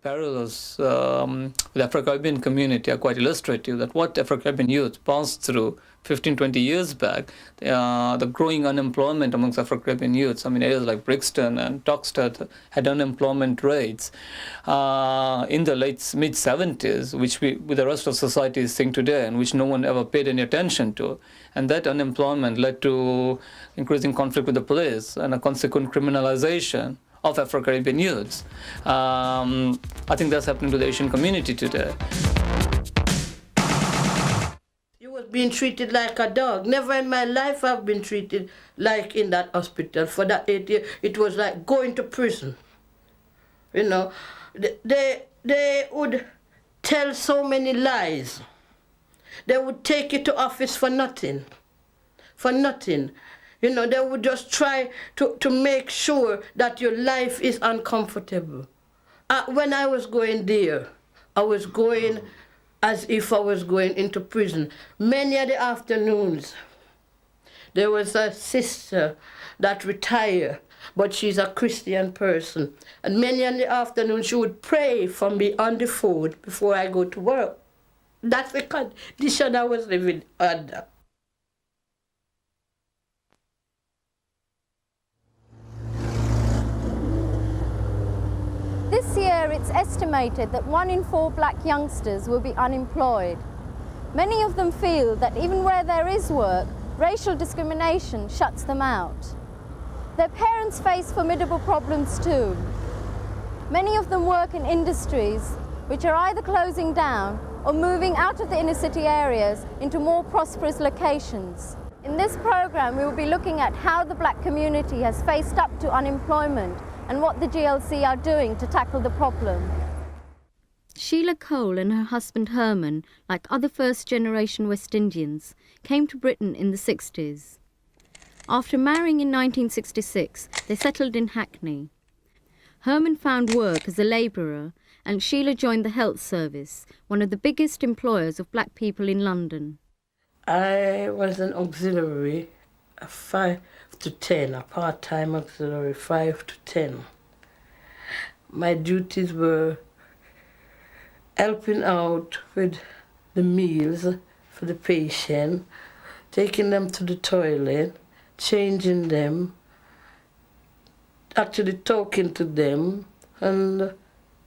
parallels with the Afro-Caribbean community are quite illustrative, that what Afro-Caribbean youth passed through 15, 20 years back, the growing unemployment amongst Afro-Caribbean youths. I mean, areas like Brixton and Tuxteth had unemployment rates in the mid-70s, which with the rest of society is seeing today, and which no one ever paid any attention to. And that unemployment led to increasing conflict with the police and a consequent criminalization of Afro-Caribbean youths. I think that's happening to the Asian community today. You was being treated like a dog. Never in my life I've been treated like in that hospital. For that 8 years, it was like going to prison. You know, they would tell so many lies. They would take you to office for nothing. For nothing. You know, they would just try to make sure that your life is uncomfortable. When I was going there, I was going as if I was going into prison. Many of the afternoons, there was a sister that retired, but she's a Christian person. And many of the afternoons, she would pray for me on the phone before I go to work. That's the condition I was living under. This year, it's estimated that 1 in 4 black youngsters will be unemployed. Many of them feel that even where there is work, racial discrimination shuts them out. Their parents face formidable problems too. Many of them work in industries which are either closing down or moving out of the inner city areas into more prosperous locations. In this program, we will be looking at how the black community has faced up to unemployment and what the GLC are doing to tackle the problem. Sheila Cole and her husband Herman, like other first-generation West Indians, came to Britain in the 60s. After marrying in 1966, they settled in Hackney. Herman found work as a labourer, and Sheila joined the Health Service, one of the biggest employers of black people in London. I was an auxiliary, a 5 to 10, a part-time auxiliary, 5 to 10. My duties were helping out with the meals for the patient, taking them to the toilet, changing them, actually talking to them, and,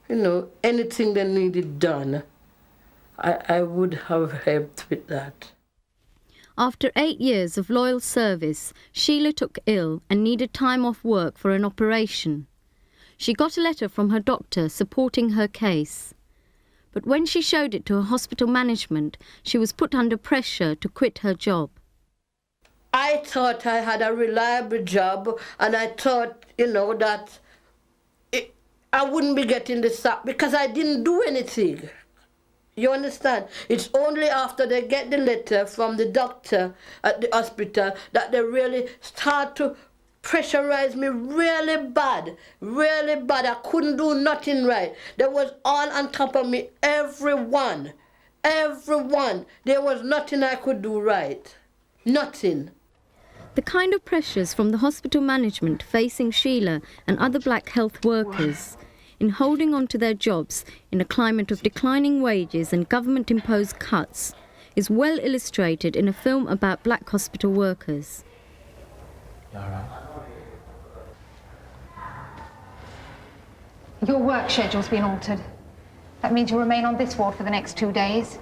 you know, anything they needed done, I would have helped with that. After 8 years of loyal service, Sheila took ill and needed time off work for an operation. She got a letter from her doctor supporting her case. But when she showed it to her hospital management, she was put under pressure to quit her job. I thought I had a reliable job, and I thought, you know, that I wouldn't be getting the sack because I didn't do anything. You understand? It's only after they get the letter from the doctor at the hospital that they really start to pressurize me really bad, really bad. I couldn't do nothing right. They was all on top of me, everyone. There was nothing I could do right. Nothing. The kind of pressures from the hospital management facing Sheila and other black health workers in holding on to their jobs in a climate of declining wages and government-imposed cuts is well illustrated in a film about black hospital workers. Your work schedule's been altered. That means you'll remain on this ward for the next 2 days.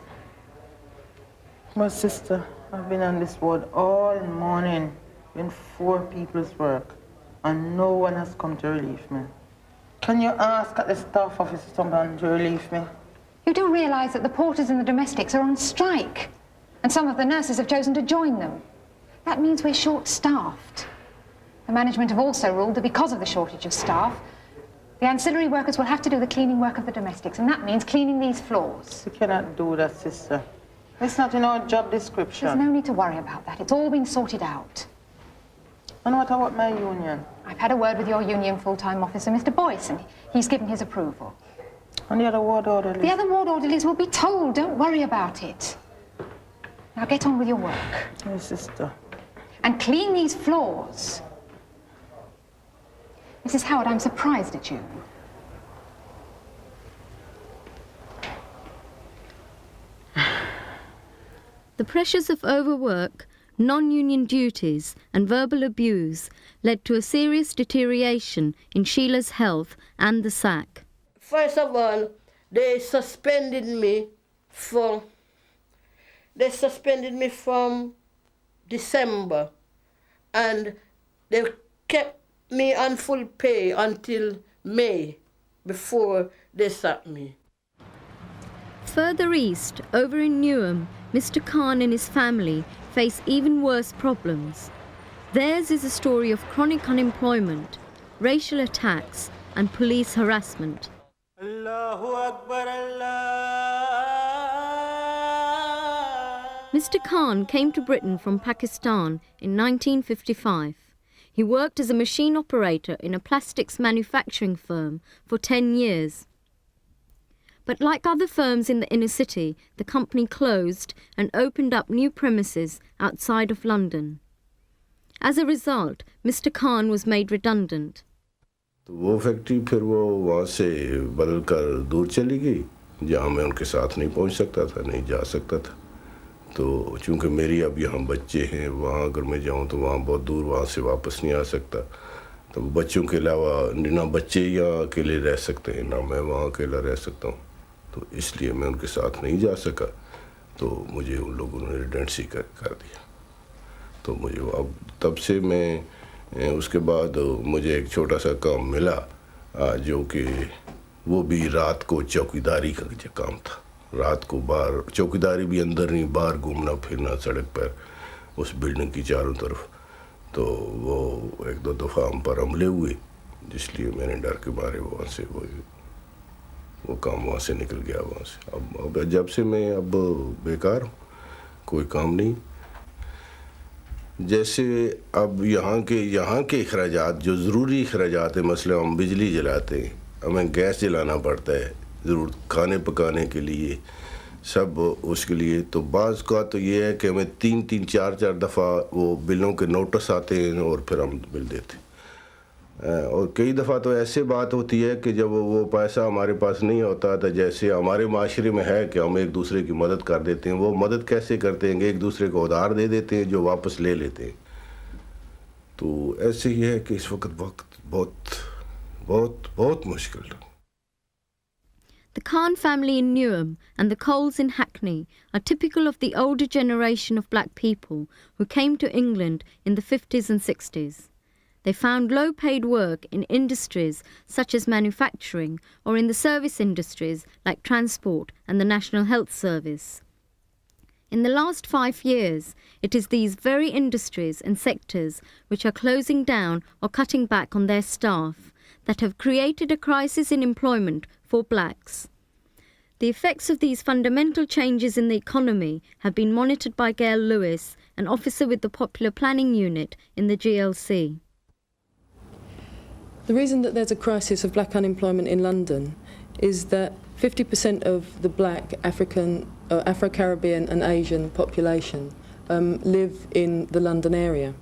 My sister, I've been on this ward all morning, doing 4 people's work, and no one has come to relieve me. Can you ask at the staff office for someone to relieve me? You do realise that the porters and the domestics are on strike, and some of the nurses have chosen to join them. That means we're short-staffed. The management have also ruled that because of the shortage of staff, the ancillary workers will have to do the cleaning work of the domestics, and that means cleaning these floors. You cannot do that, sister. It's not in our job description. There's no need to worry about that. It's all been sorted out. And what about my union? I've had a word with your union full-time officer, Mr. Boyce, and he's given his approval. And the other ward orderlies? The other ward orderlies will be told. Don't worry about it. Now get on with your work. Yes, sister. And clean these floors. Mrs. Howard, I'm surprised at you. The pressures of overwork, non-union duties and verbal abuse led to a serious deterioration in Sheila's health and the sack. First of all, they suspended me from December, and they kept me on full pay until May before they sacked me. Further east, over in Newham, Mr. Khan and his family face even worse problems. Theirs is a story of chronic unemployment, racial attacks and police harassment. Allahu Akbar, Mr. Khan came to Britain from Pakistan in 1955. He worked as a machine operator in a plastics manufacturing firm for 10 years. But like other firms in the inner city, the company closed and opened up new premises outside of London. As a result, Mr. Khan was made redundant. तो वो factory फिर वो वहाँ से बदल कर दूर चली गई, जहाँ मैं उनके साथ नहीं पहुँच सकता था, नहीं जा सकता था। तो चूँकि मेरी अब यहाँ बच्चे हैं, वहाँ अगर मैं जाऊँ तो वहाँ बहुत दूर, वहाँ से वापस नहीं आ सकता। तो बच्चों के अलावा ना बच्चे यहाँ अकेले रह सकते हैं, ना मैं वहाँ अकेला रह सकता हूँ। तो इसलिए मैं उनके साथ नहीं जा सका, तो मुझे उन लोगों ने रिडेंडेंसी कर दिया। तो मुझे अब तब से मैं उसके बाद मुझे एक छोटा सा काम मिला, जो कि वो भी रात को चौकीदारी का काम था। रात को बाहर चौकीदारी भी, अंदर नहीं बाहर घूमना फिरना सड़क पर उस बिल्डिंग की चारों तरफ। तो वो एक दो दफ़ा हम पर हमले हुए, जिसलिए मैंने डर के मारे वहाँ से वो काम वहाँ से निकल गया वहाँ से। अब जब से मैं अब बेकार हूँ, कोई काम नहीं। जैसे अब यहाँ के अखराजात जो ज़रूरी अखराजात है, मसला हम बिजली जलाते हैं, हमें गैस जलाना पड़ता है ज़रूर खाने पकाने के लिए, सब उसके लिए। तो बाज़ का तो ये है कि हमें 3-3, 4-4 दफ़ा वो बिलों के नोटिस आते हैं और फिर हम बिल देते हैं। और कई दफ़ा तो ऐसे बात होती है कि जब वो पैसा हमारे पास नहीं होता, तो जैसे हमारे माशरे में है कि हम एक दूसरे की मदद कर देते हैं। वो मदद कैसे करते हैं, एक दूसरे को उधार दे देते हैं जो वापस ले लेते हैं। तो ऐसे ही है कि इस वक्त बहुत बहुत बहुत मुश्किल है। The Khan family in Newham and the Coles in Hackney are typical of the older generation of black people who came to England in the 50s and 60s. They found low-paid work in industries such as manufacturing or in the service industries like transport and the National Health Service. In the last 5 years, it is these very industries and sectors which are closing down or cutting back on their staff that have created a crisis in employment for blacks. The effects of these fundamental changes in the economy have been monitored by Gail Lewis, an officer with the Popular Planning Unit in the GLC. The reason that there's a crisis of black unemployment in London is that 50% of the black Afro-Caribbean and Asian population live in the London area.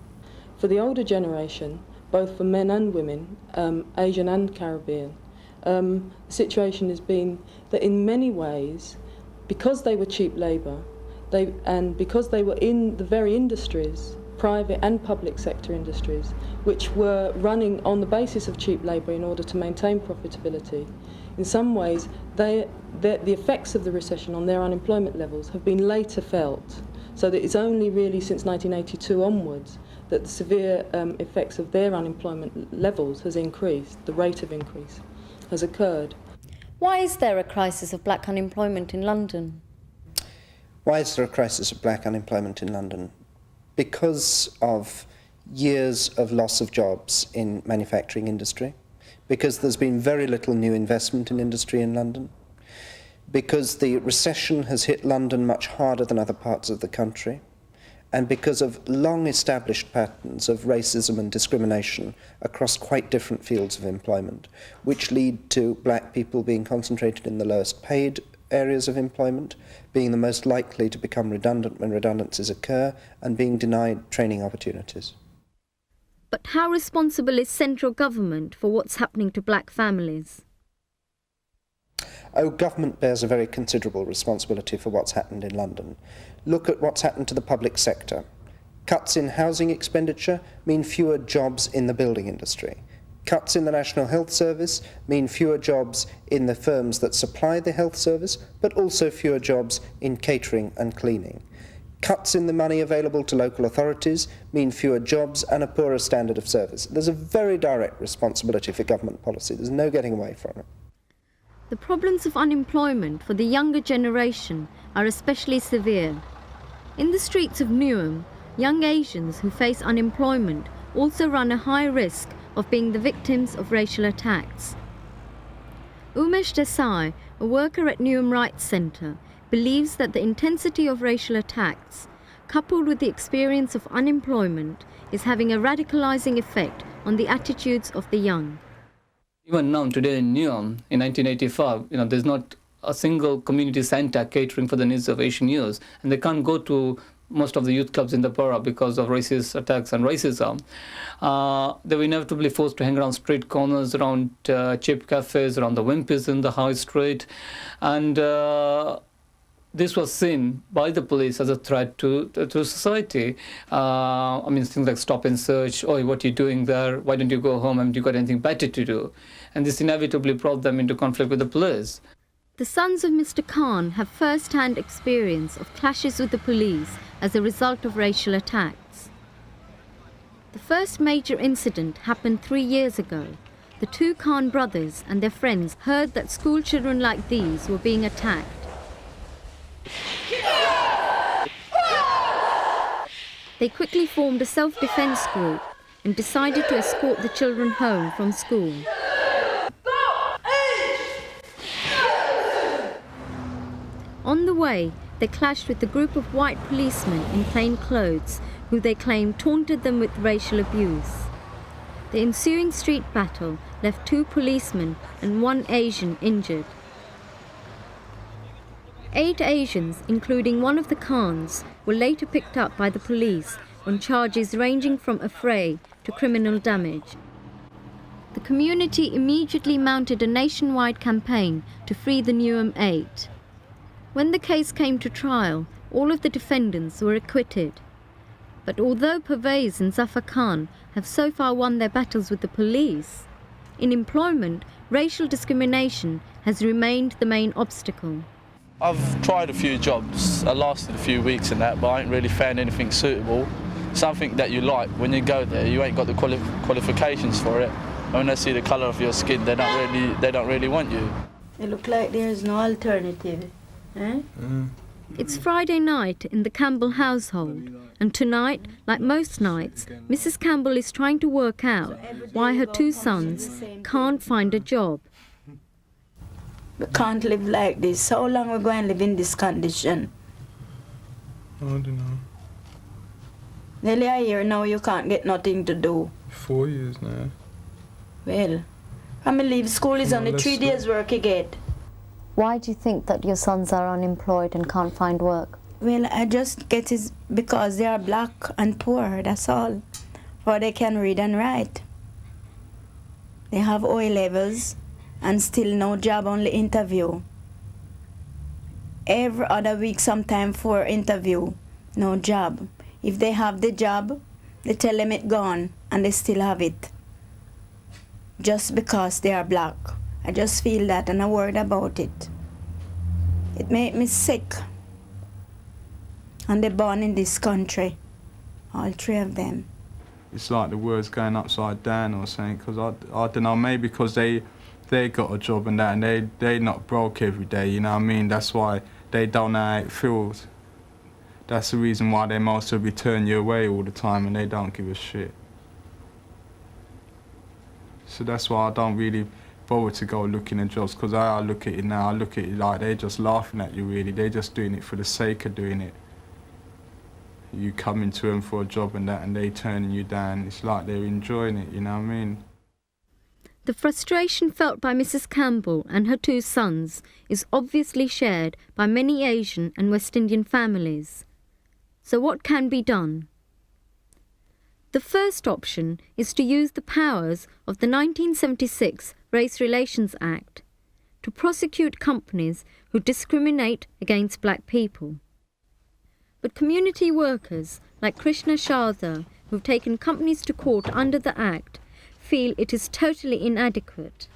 For the older generation, both for men and women, Asian and Caribbean, the situation has been that in many ways, because they were cheap labour, and because they were in the very industries, private and public sector industries, which were running on the basis of cheap labour in order to maintain profitability, in some ways the effects of the recession on their unemployment levels have been later felt. So that it's only really since 1982 onwards that the severe effects of their unemployment levels has increased, the rate of increase has occurred. Why is there a crisis of black unemployment in London? Why is there a crisis of black unemployment in London? Because of years of loss of jobs in manufacturing industry, because there's been very little new investment in industry in London, because the recession has hit London much harder than other parts of the country, and because of long-established patterns of racism and discrimination across quite different fields of employment, which lead to black people being concentrated in the lowest paid areas of employment, being the most likely to become redundant when redundancies occur, and being denied training opportunities. But how responsible is central government for what's happening to black families? Oh, government bears a very considerable responsibility for what's happened in London. Look at what's happened to the public sector. Cuts in housing expenditure mean fewer jobs in the building industry. Cuts in the National Health Service mean fewer jobs in the firms that supply the health service, but also fewer jobs in catering and cleaning. Cuts in the money available to local authorities mean fewer jobs and a poorer standard of service. There's a very direct responsibility for government policy. There's no getting away from it. The problems of unemployment for the younger generation are especially severe. In the streets of Newham, young Asians who face unemployment also run a high risk of being the victims of racial attacks. Umesh Desai, a worker at Newham Rights Centre, believes that the intensity of racial attacks, coupled with the experience of unemployment, is having a radicalising effect on the attitudes of the young. Even now, today in Newham, in 1985, there's not a single community centre catering for the needs of Asian youth, and they can't go to most of the youth clubs in the borough because of racist attacks and racism. They were inevitably forced to hang around street corners, around cheap cafes, around the Wimpys in the high street, and this was seen by the police as a threat to society. Things like stop and search, "Oh, what are you doing there? Why don't you go home? Haven't you got anything better to do?" And this inevitably brought them into conflict with the police. The sons of Mr. Khan have first-hand experience of clashes with the police as a result of racial attacks. The first major incident happened 3 years ago. The two Khan brothers and their friends heard that school children like these were being attacked. They quickly formed a self-defense group and decided to escort the children home from school. On the way, they clashed with a group of white policemen in plain clothes who they claimed taunted them with racial abuse. The ensuing street battle left 2 policemen and 1 Asian injured. 8 Asians, including one of the Khans, were later picked up by the police on charges ranging from affray to criminal damage. The community immediately mounted a nationwide campaign to free the Newham 8. When the case came to trial, all of the defendants were acquitted. But although Pervez and Zafar Khan have so far won their battles with the police, in employment, racial discrimination has remained the main obstacle. I've tried a few jobs. I lasted a few weeks in that, but I ain't really found anything suitable. Something that you like. When you go there, you ain't got the qualifications for it. And when they see the colour of your skin, they don't really want you. It looks like there's no alternative. Eh? It's Friday night in the Campbell household, and tonight, like most nights, Mrs. Campbell is trying to work out why her 2 sons can't find a job. We can't live like this. How long are we going to live in this condition? I don't know. Nearly a year now you can't get nothing to do. 4 years now. Well, when I leave school is only 3 days work you get. Why do you think that your sons are unemployed and can't find work? Well, I just get it because they are black and poor, that's all. For they can read and write. They have O levels and still no job, only interview. Every other week, sometime 4 interview, no job. If they have the job, they tell them it's gone and they still have it. Just because they are black. I just feel that and I'm worried about it. It made me sick. And they're born in this country, all 3 of them. It's like the world's going upside down or something, because I don't know, maybe because they got a job and that, and they not broke every day, you know what I mean? That's why they don't know how it feels. That's the reason why they mostly be turning you away all the time and they don't give a shit. So that's why I don't really bother to go looking at jobs, because I look at it now, I look at it like they're just laughing at you really. They're just doing it for the sake of doing it. You coming to them for a job and that, and they turning you down. It's like they're enjoying it, you know what I mean? The frustration felt by Mrs. Campbell and her 2 sons is obviously shared by many Asian and West Indian families. So what can be done? The first option is to use the powers of the 1976 Race Relations Act to prosecute companies who discriminate against black people. But community workers like Krishna Sharda, who've taken companies to court under the Act, feel it is totally inadequate.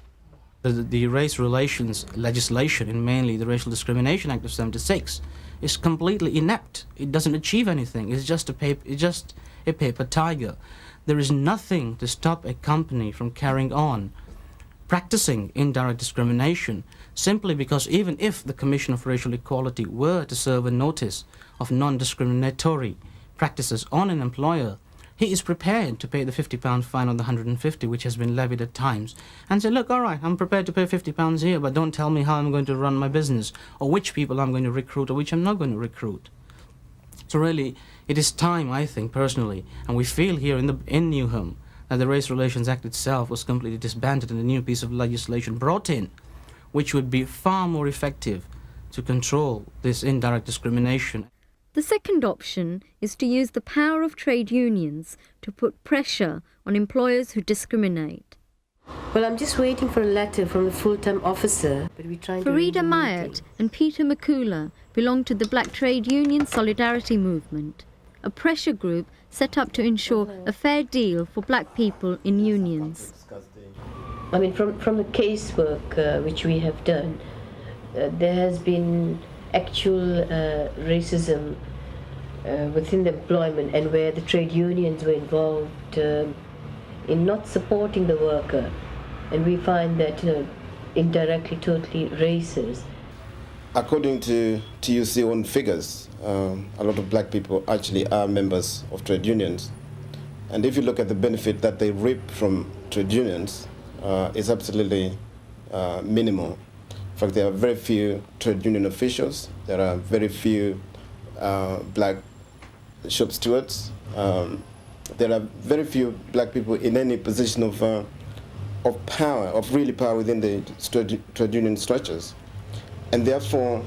The race relations legislation, and mainly the Racial Discrimination Act of '76, is completely inept. It doesn't achieve anything. It's just a paper tiger. There is nothing to stop a company from carrying on practicing indirect discrimination, simply because even if the Commission of Racial Equality were to serve a notice of non-discriminatory practices on an employer, he is prepared to pay the £50 fine on the 150, which has been levied at times, and say, look, all right, I'm prepared to pay £50 here, but don't tell me how I'm going to run my business, or which people I'm going to recruit, or which I'm not going to recruit. So really, it is time, I think, personally, and we feel here in Newham, that the Race Relations Act itself was completely disbanded and a new piece of legislation brought in, which would be far more effective to control this indirect discrimination. The second option is to use the power of trade unions to put pressure on employers who discriminate. Well, I'm just waiting for a letter from the full-time officer. But we're trying Farida Mayat and Peter Makula belong to the Black Trade Union Solidarity Movement, a pressure group set up to ensure a fair deal for black people in unions. I mean, from the casework which we have done, there has been actual racism within the employment, and where the trade unions were involved in not supporting the worker, and we find that indirectly totally racist. According to TUC own figures, a lot of black people actually are members of trade unions, and if you look at the benefit that they reap from trade unions, it's absolutely minimal. In fact, there are very few trade union officials. There are very few black shop stewards. There are very few black people in any position of power, of really power within the trade union structures. And therefore,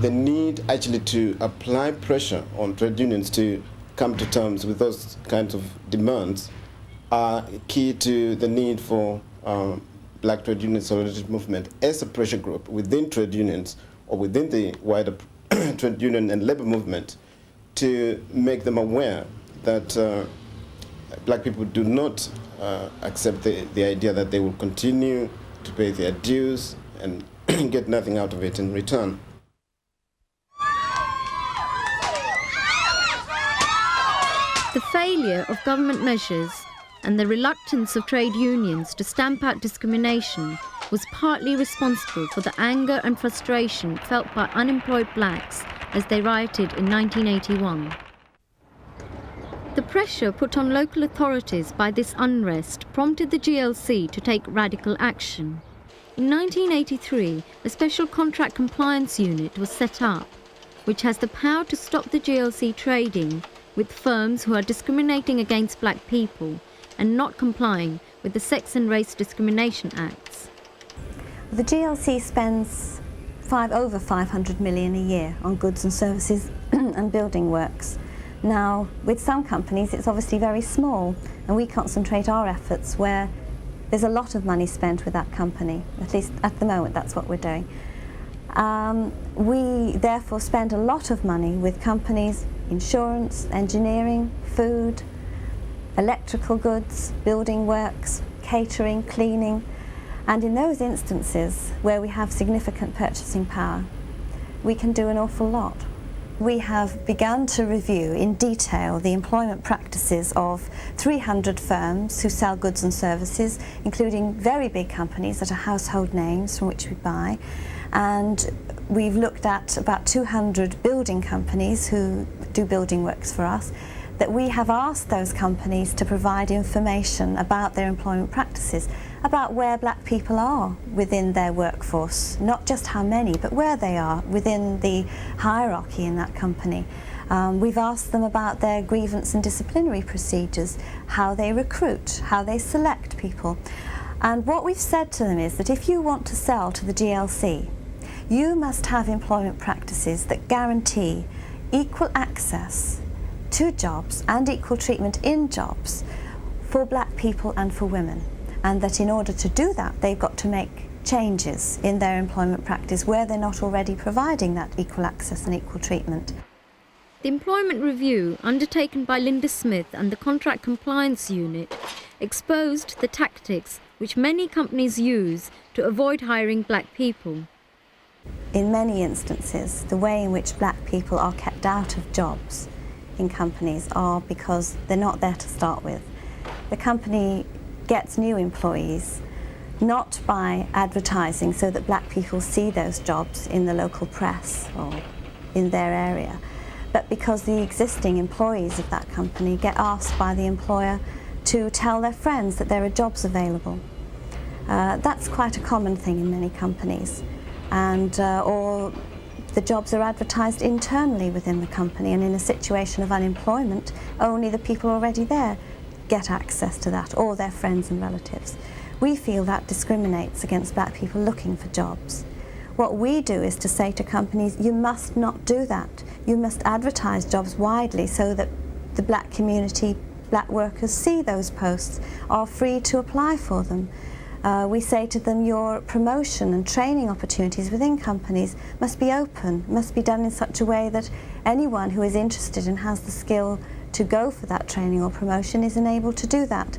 the need actually to apply pressure on trade unions to come to terms with those kinds of demands are key to the need for Black Trade Union Solidarity Movement as a pressure group within trade unions or within the wider trade union and labor movement to make them aware that black people do not accept the idea that they will continue to pay their dues and get nothing out of it in return. The failure of government measures and the reluctance of trade unions to stamp out discrimination was partly responsible for the anger and frustration felt by unemployed blacks as they rioted in 1981. The pressure put on local authorities by this unrest prompted the GLC to take radical action. In 1983, a special contract compliance unit was set up, which has the power to stop the GLC trading with firms who are discriminating against black people and not complying with the Sex and Race Discrimination Acts. The GLC spends over 500 million a year on goods and services and building works. Now, with some companies, it's obviously very small, and we concentrate our efforts where there's a lot of money spent with that company. At least at the moment, that's what we're doing. We therefore spend a lot of money with companies, insurance, engineering, food, electrical goods, building works, catering, cleaning, and in those instances where we have significant purchasing power, we can do an awful lot. We have begun to review in detail the employment practices of 300 firms who sell goods and services, including very big companies that are household names from which we buy, and we've looked at about 200 building companies who do building works for us, that we have asked those companies to provide information about their employment practices, about where black people are within their workforce, not just how many, but where they are within the hierarchy in that company. We've asked them about their grievance and disciplinary procedures, how they recruit, how they select people. And what we've said to them is that if you want to sell to the GLC, you must have employment practices that guarantee equal access to jobs and equal treatment in jobs for black people and for women, and that in order to do that they've got to make changes in their employment practice where they're not already providing that equal access and equal treatment. The employment review undertaken by Linda Smith and the Contract Compliance Unit exposed the tactics which many companies use to avoid hiring black people. In many instances, the way in which black people are kept out of jobs in companies are because they're not there to start with. The company gets new employees not by advertising so that black people see those jobs in the local press or in their area, but because the existing employees of that company get asked by the employer to tell their friends that there are jobs available. That's quite a common thing in many companies, and or the jobs are advertised internally within the company, and in a situation of unemployment, only the people already there get access to that, or their friends and relatives. We feel that discriminates against black people looking for jobs. What we do is to say to companies, you must not do that. You must advertise jobs widely so that the black community, black workers see those posts, are free to apply for them. We say to them, your promotion and training opportunities within companies must be open, must be done in such a way that anyone who is interested and has the skill to go for that training or promotion is enabled to do that.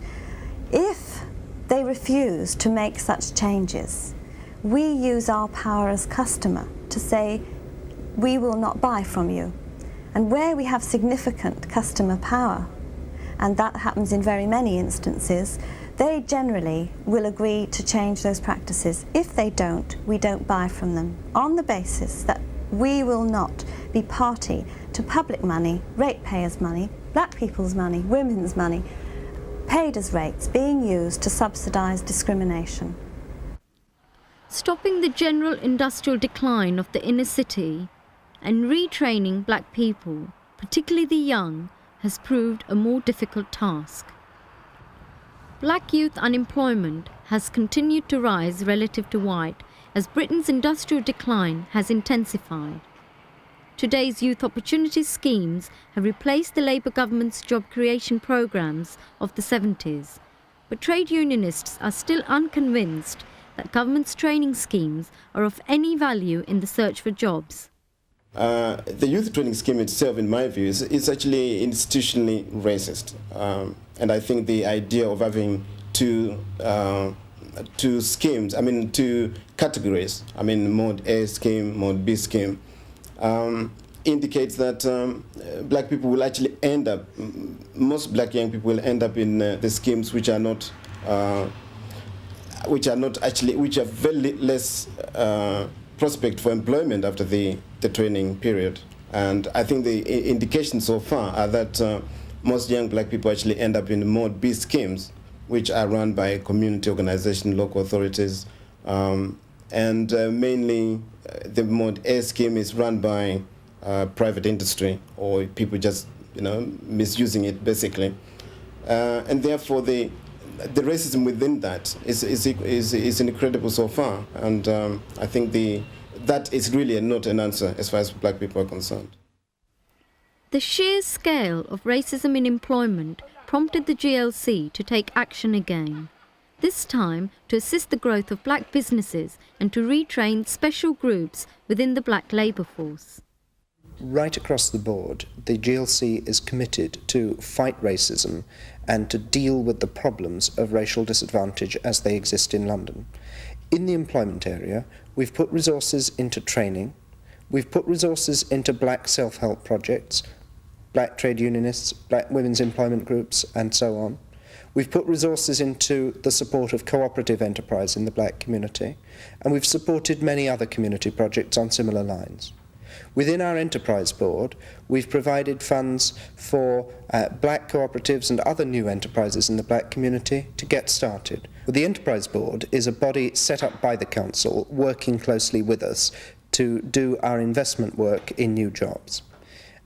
If they refuse to make such changes, we use our power as customer to say, we will not buy from you. And where we have significant customer power, and that happens in very many instances, they generally will agree to change those practices. If they don't, we don't buy from them, on the basis that we will not be party to public money, ratepayers' money, black people's money, women's money, paid as rates being used to subsidise discrimination. Stopping the general industrial decline of the inner city and retraining black people, particularly the young, has proved a more difficult task. Black youth unemployment has continued to rise relative to white as Britain's industrial decline has intensified. Today's youth opportunity schemes have replaced the Labour government's job creation programmes of the 70s, but trade unionists are still unconvinced that government's training schemes are of any value in the search for jobs. The youth training scheme itself, in my view, is actually institutionally racist. And I think the idea of having two schemes, two categories, Mode A scheme, Mode B scheme, indicates that black people will actually end up, most black young people will end up in the schemes which are very less prospect for employment after the training period. And I think the indications so far are that most young black people actually end up in Mode B schemes, which are run by community organizations, local authorities, and mainly the Mode A scheme is run by private industry, or people just misusing it basically, and therefore the racism within that is incredible so far, and I think that is really not an answer as far as black people are concerned. The sheer scale of racism in employment prompted the GLC to take action again, this time to assist the growth of black businesses and to retrain special groups within the black labour force. Right across the board, the GLC is committed to fight racism and to deal with the problems of racial disadvantage as they exist in London. In the employment area, we've put resources into training, we've put resources into black self-help projects, black trade unionists, black women's employment groups, and so on. We've put resources into the support of cooperative enterprise in the black community, and we've supported many other community projects on similar lines. Within our enterprise board, we've provided funds for black cooperatives and other new enterprises in the black community to get started. The enterprise board is a body set up by the council working closely with us to do our investment work in new jobs.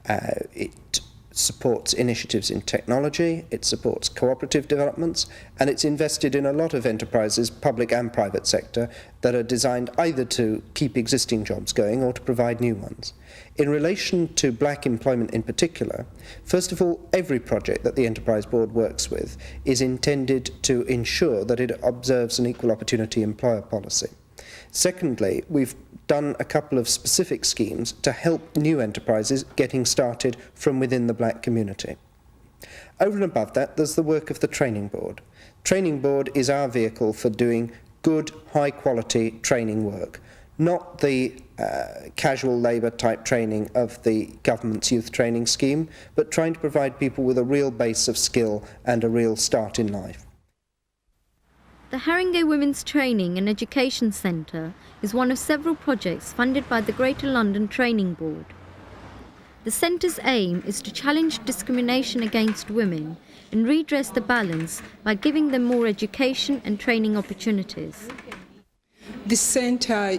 It supports initiatives in technology, it supports cooperative developments, and it's invested in a lot of enterprises, public and private sector, that are designed either to keep existing jobs going or to provide new ones. In relation to black employment in particular, first of all, every project that the Enterprise Board works with is intended to ensure that it observes an equal opportunity employer policy. Secondly, we've done a couple of specific schemes to help new enterprises getting started from within the black community. Over and above that, there's the work of the Training Board. Training Board is our vehicle for doing good, high-quality training work, not the casual labour type training of the government's youth training scheme, but trying to provide people with a real base of skill and a real start in life. The Haringey Women's Training and Education Centre is one of several projects funded by the Greater London Training Board. The centre's aim is to challenge discrimination against women and redress the balance by giving them more education and training opportunities. The centre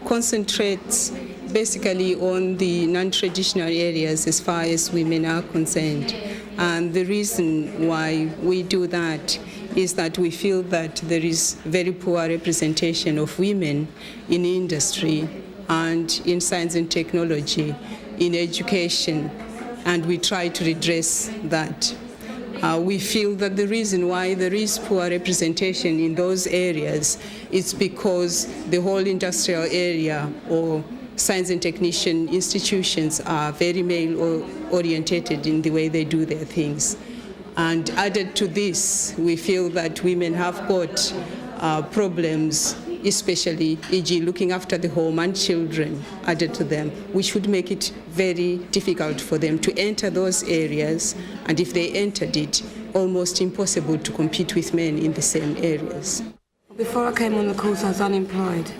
concentrates basically on the non-traditional areas as far as women are concerned. And the reason why we do that is that we feel that there is very poor representation of women in industry and in science and technology, in education, and we try to redress that. We feel that the reason why there is poor representation in those areas is because the whole industrial area or science and technician institutions are very male-orientated in the way they do their things. And added to this, we feel that women have got problems, especially, e.g. looking after the home and children added to them, which would make it very difficult for them to enter those areas, and if they entered it, almost impossible to compete with men in the same areas. Before I came on the course, I was unemployed,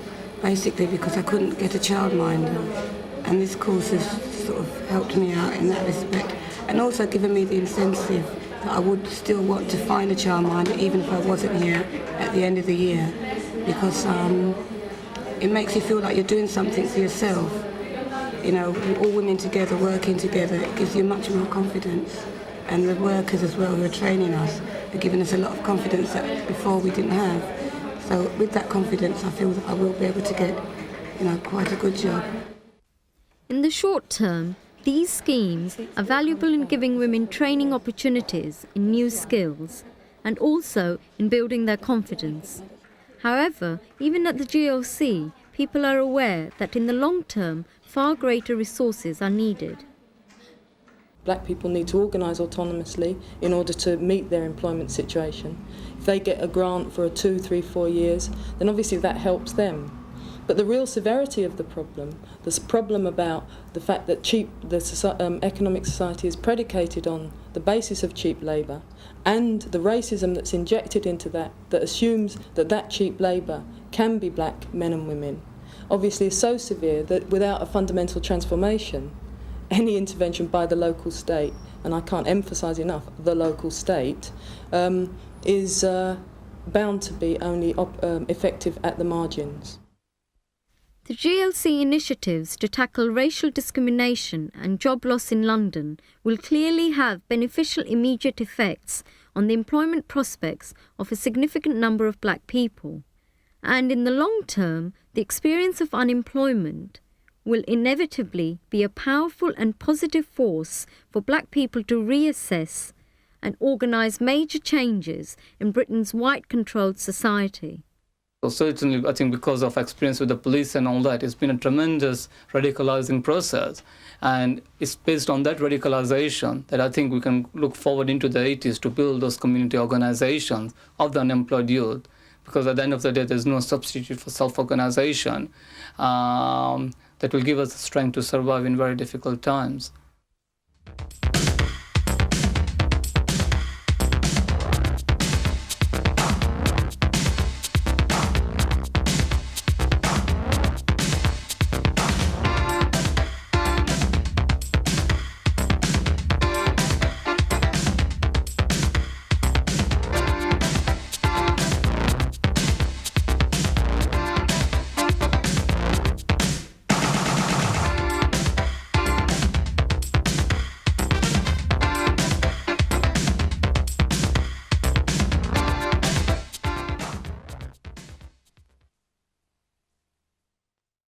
basically because I couldn't get a childminder, and this course has sort of helped me out in that respect, and also given me the incentive that I would still want to find a childminder even if I wasn't here at the end of the year, because it makes you feel like you're doing something for yourself. You know, all women together, working together, it gives you much more confidence. And the workers as well who are training us are giving us a lot of confidence that before we didn't have. So with that confidence, I feel that I will be able to get, you know, quite a good job. In the short term, these schemes are valuable in giving women training opportunities in new skills and also in building their confidence. However, even at the GLC, people are aware that in the long term, far greater resources are needed. Black people need to organise autonomously in order to meet their employment situation. If they get a grant for 2, 3, 4 years, then obviously that helps them. But the real severity of the problem, this problem about the fact that economic society is predicated on the basis of cheap labour, and the racism that's injected into that assumes that cheap labour can be black men and women, obviously is so severe that without a fundamental transformation, any intervention by the local state, and I can't emphasise enough, the local state, is bound to be only effective at the margins. The GLC initiatives to tackle racial discrimination and job loss in London will clearly have beneficial immediate effects on the employment prospects of a significant number of black people. And in the long term, the experience of unemployment will inevitably be a powerful and positive force for black people to reassess and organise major changes in Britain's white-controlled society. So certainly, I think because of experience with the police and all that, it's been a tremendous radicalizing process. And it's based on that radicalization that I think we can look forward into the 80s to build those community organizations of the unemployed youth. Because at the end of the day, there's no substitute for self-organization that will give us the strength to survive in very difficult times.